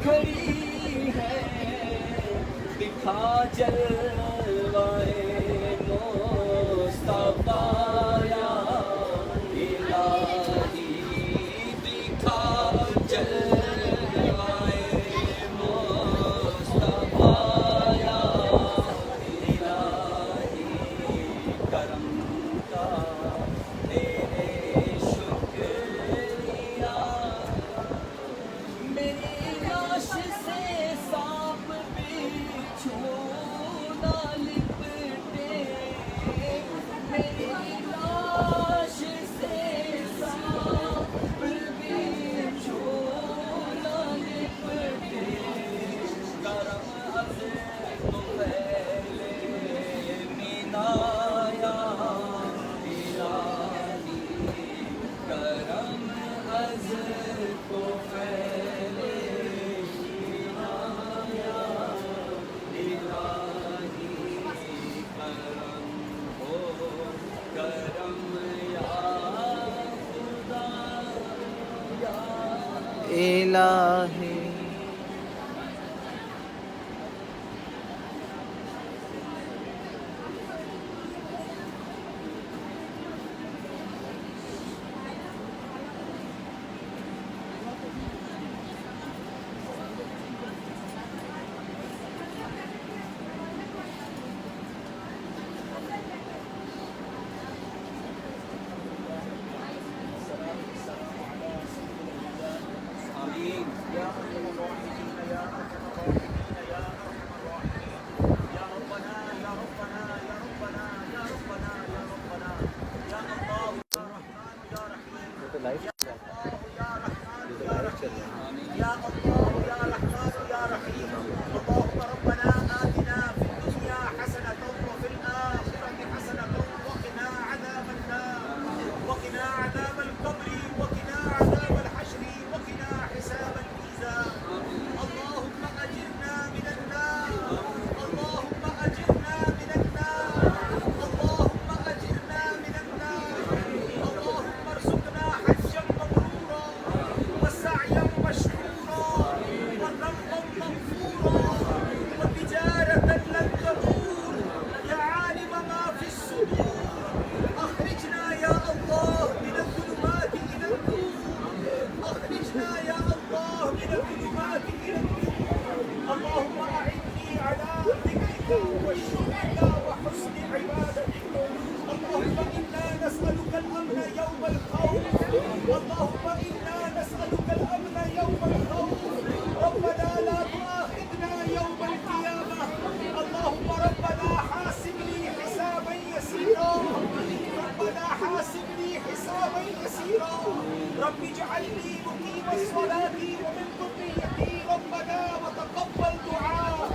کھڑی ہے دکھا جلوائے مصطفیٰ یا الہی دکھا جلوائے مصطفیٰ یا الہی کرم کا تیرے شکریہ میری لاش سے سانپ بچھو نہ لپٹے میری لاش سے سانپ بچھو نہ لپٹے کرم از تو پہلے منایا الہی کرم از تو پہلے منایا الہی کرم ہو کرم یا خدا یا الہی آمین تو لائف چل رہا ہے يا الله يا رحمن يا رحيم اللهم ربنا آتنا في الدنيا حسنة وفي الآخرة حسنة وقنا عذاب النار وقنا عذاب القبر وقنا عذاب الحشر وقنا حساب الميزان اللهم أجرنا من النار اللهم أجرنا من النار اللهم أجرنا من النار اللهم ارزقنا حجا مبرورا وسعيا مشكورا وذنبا مغفورا وتجارة لن تبور يا عالم ما في الصدور أخرجنا يا الله من الظلمات إلى النور أخرجنا يا الله من الظلمات إلى النور اللهم أعني على ذكرك وشكرك وحسن عبادتك اللهم إنا نسألك الأمن يوم الخوف اللهم إنا نسألك الأمن يوم الخوف ربنا لا تؤاخذنا يوم القيامة اللهم ربنا حاسبني حسابا يسيرا ربنا حاسبني حسابا يسيرا رب اجعلني مقيم الصلاة ومن ذريتي ربنا وتقبل دعاء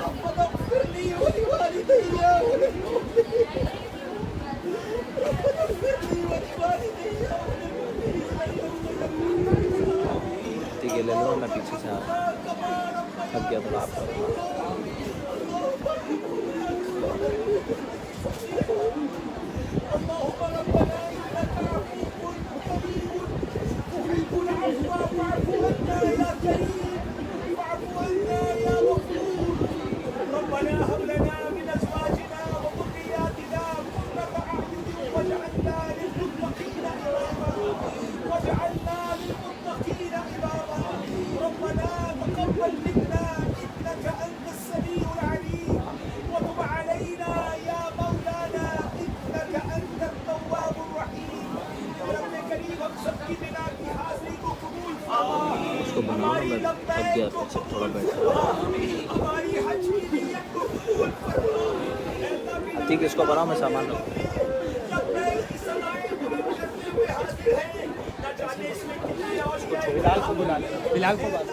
ربنا اغفر لي ولوالدي وللمؤمنين ربنا اغفر لي ولوالدي وللمؤمنين يوم يقوم ٹھیک ہے لے لو میں پیچھے سے اب کیا تو آپ اللهم ربنا إنك عفو كريم تحب العفو فاعف عنا يا كريم واعف عنا يا غفور ربنا هب لنا من أزواجنا وذرياتنا قرة أعين واجعلنا للمتقين إماما واجعلنا للمتقين إماما ربنا تقبل منا إنك أنت السميع العليم وتب علينا يا مولانا إنك أنت التواب الرحيم رب کریم ہم سب کی بنا کی حاضری کو قبول فرما اس کو بناؤ نا میں اب گیا پیچھے تھوڑا بیٹھا ہماری حج کی نیت کو قبول فرما ٹھیک ہے اس کو بناؤ میں سامان رکھوں لبیک کی سماعت کو بھی کرتے ہوئے حاضر ہیں نہ جانے اس میں کتنے اور بلال کو بلا لیں بلال کو بات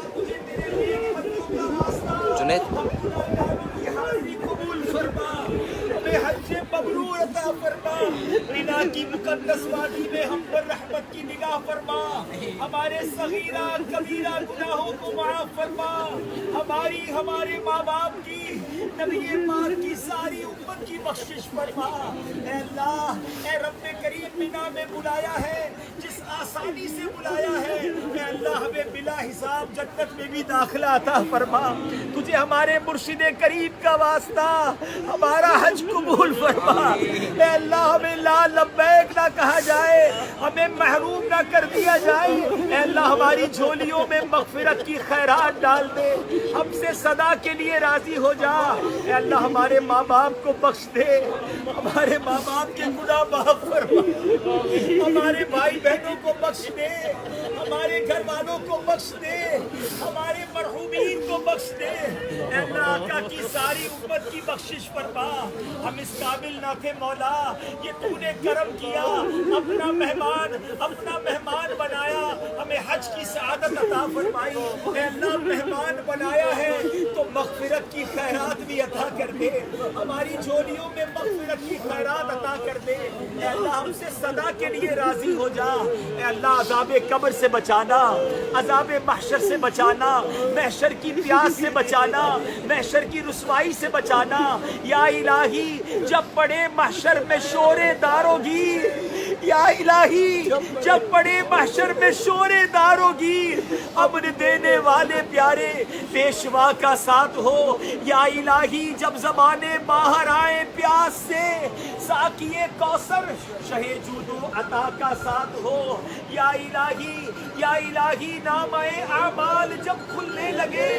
جنید حاضری قبول فرما بے حج مبرور عطا عطا فرما, مینا کی مقدس وادی میں ہم پر رحمت کی نگاہ فرما, ہمارے صغیرہ کبیرہ گناہوں کو معاف فرما, ہمارے ماں باپ کی, نبی پاک کی ساری امت کی بخشش فرما. اے اللہ, اے رب کریم, مینا میں بلایا ہے, جس آسانی سے بلایا ہے, اے اللہ ہمیں بلا حساب جنت میں بھی داخلہ عطا فرما. تجھے ہمارے مرشد کریم کا واسطہ ہمارا حج قبول فرما. اے اللہ ہمیں لا لبیک نہ کہا جائے, ہمیں محروم نہ کر دیا جائے. اے اللہ ہماری جھولیوں میں مغفرت کی خیرات ڈال دے, ہم سے صدا کے لیے راضی ہو جا. اے اللہ ہمارے ماں باپ کو بخش دے, ہمارے ماں باپ کے گناہ معاف فرما, ہمارے بھائی بہنوں کو بخش دے, ہمارے گھر والوں کو بخش دے, ہمارے مرحومین کو بخش دے. اے اللہ آقا کی ساری امت کی بخشش فرما. ہم اس قابل نہ تھے مولا, یہ تو نے کرم کیا, اپنا مہمان بنایا, ہمیں حج کی سعادت عطا فرمائی. اے اللہ مہمان بنایا ہے تو مغفرت کی خیرات بھی عطا کر دے, ہماری جھولیوں میں مغفرت کی خیرات عطا کر دے. اے اللہ ہم سے صدا کے لیے راضی ہو جا. اے اللہ عذاب قبر سے بچانا, عذاب محشر سے بچانا, محشر کی پیاس سے بچانا, محشر کی رسوائی سے بچانا. یا الہی جب پڑے محشر میں شور دارو گیر, یا الہی جب پڑے محشر میں شور دارو گیر, امن دینے والے پیارے پیشوا کا ساتھ ہو. یا الہی جب زمانے باہر آئے پیاس سے, ساقیے کوثر شہ جود و عطا کا ساتھ ہو. یا الہی نامہ اعمال جب کھلنے لگے,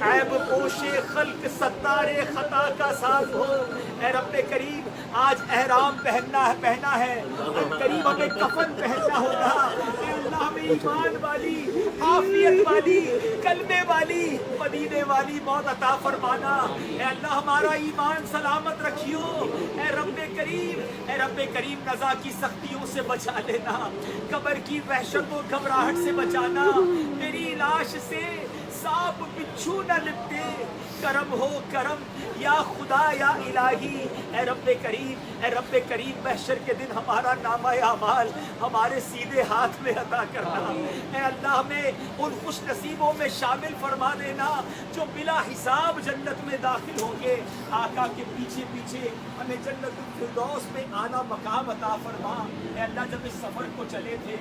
عیب پوش خلق ستار خطا کا ساتھ ہو. اے رب کریم آج احرام پہنا ہے, کریم ہمیں کفن پہننا ہوگا. اے اللہ ہمیں ایمان والی, عافیت والی, کلمے والی, مدینے والی موت عطا فرمانا. اے اللہ ہمارا ایمان سلامت رکھیو. اے رب کریم نزا کی سختیوں سے بچا لینا, قبر کی وحشت و گھبراہٹ سے بچانا, میری لاش سے سانپ بچھو نہ لپٹے, کرم ہو کرم یا خدا یا الہی. اے رب کریم محشر کے دن ہمارا نامہ اعمال ہمارے سیدھے ہاتھ میں عطا کرنا. اے اللہ ہمیں ان خوش نصیبوں میں شامل فرما دینا جو بلا حساب جنت میں داخل ہوں گے. آقا کے پیچھے پیچھے ہمیں جنت الفردوس میں اعلیٰ مقام عطا فرما. اے اللہ جب اس سفر کو چلے تھے,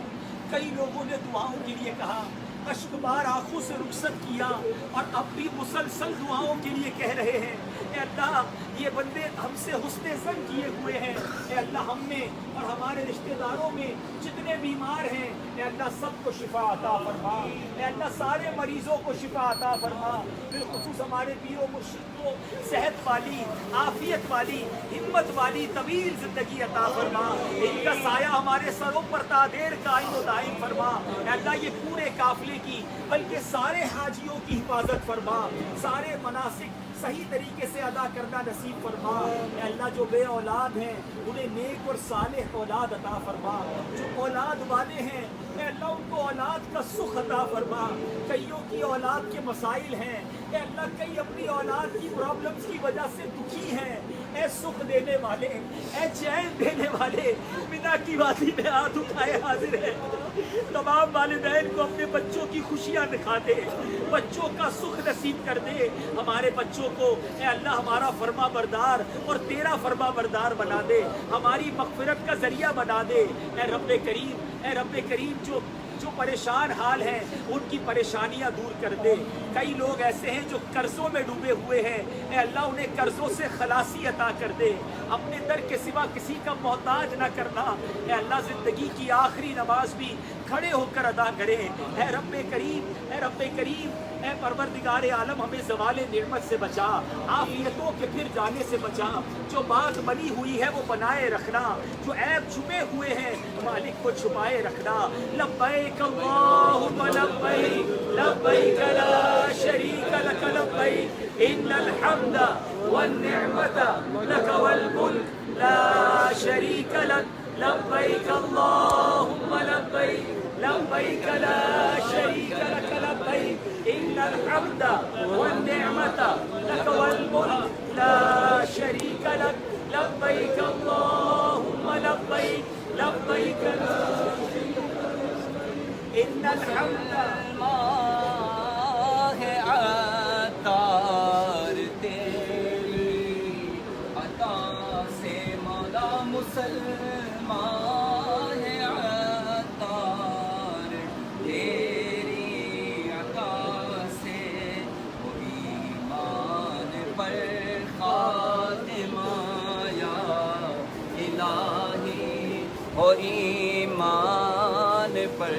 کئی لوگوں نے دعاؤں کے لیے کہا, اشک بار آنکھوں سے رخصت کیا, اور اب بھی مسلسل دعاؤں کے لیے کہہ رہے ہیں. اے اللہ یہ بندے ہم سے حسن ظن کیے ہوئے ہیں. اے اللہ ہم میں اور ہمارے رشتہ داروں میں جتنے بیمار ہیں, اے اللہ سب کو شفا عطا فرما. اے اللہ سارے مریضوں کو شفا عطا فرما. بالخصوص ہمارے پیر و مرشد کو صحت والی, عافیت والی, ہمت والی طویل زندگی عطا فرما. ان کا سایہ ہمارے سروں پر تا دیر قائم و دائم فرما. اے اللہ یہ پورے قافلے کی بلکہ سارے حاجیوں کی حفاظت فرما, سارے مناسک صحیح طریقے سے ادا کرنا نصیب فرما. اے اللہ جو بے اولاد ہیں انہیں نیک اور صالح اولاد عطا فرما. جو اولاد والے ہیں اے اللہ ان کو اولاد کا سکھ عطا فرما. کئیوں کی اولاد کے مسائل ہیں, اے اللہ کئی اپنی اولاد کی پرابلمز کی وجہ سے دکھی ہیں. اے سکھ دینے والے, اے چین دینے والے, مینا کی وادی میں ہاتھ اٹھائے حاضر ہے. تمام والدین کو اپنے بچوں کی خوشیاں دکھا دے, بچوں کا سکھ نصیب کر دے. ہمارے بچوں کو اے اللہ ہمارا فرما بردار اور تیرا فرما بردار بنا دے, ہماری مغفرت کا ذریعہ بنا دے. اے رب کریم جو پریشان حال ہیں ان کی پریشانیاں دور کر دے. کئی لوگ ایسے ہیں جو قرضوں میں ڈوبے ہوئے ہیں, اے اللہ انہیں قرضوں سے خلاصی عطا کر دے. اپنے در کے سوا کسی کا محتاج نہ کرنا. اے اللہ زندگی کی آخری نماز بھی کھڑے ہو کر ادا کریں. اے رب کریم اے پروردگار عالم ہمیں زوال نعمت سے بچا, عافیتوں کے پھر جانے سے بچا. جو بات بنی ہوئی ہے وہ بنائے رکھنا, جو عیب چھپے ہوئے ہیں مالک کو چھپائے رکھنا. لبیک اللہم لبیک, لبیک لا شریک لک لبیک, ان الحمد والنعمت لک والملک لا شریک لک. لبیک اللہم لبیک, لبیک لا شریک لک لبیک, ان الحمد والنعمت لک والملک لا شریک لک. لبیک اللہم لبيك لبيك لا إن الحمد ماہ عطار تیری عطا سے مولا مسلمان عطار تیری عطا سے وہ ایمان پر خاتمہ یا الہی ہو ایمان پر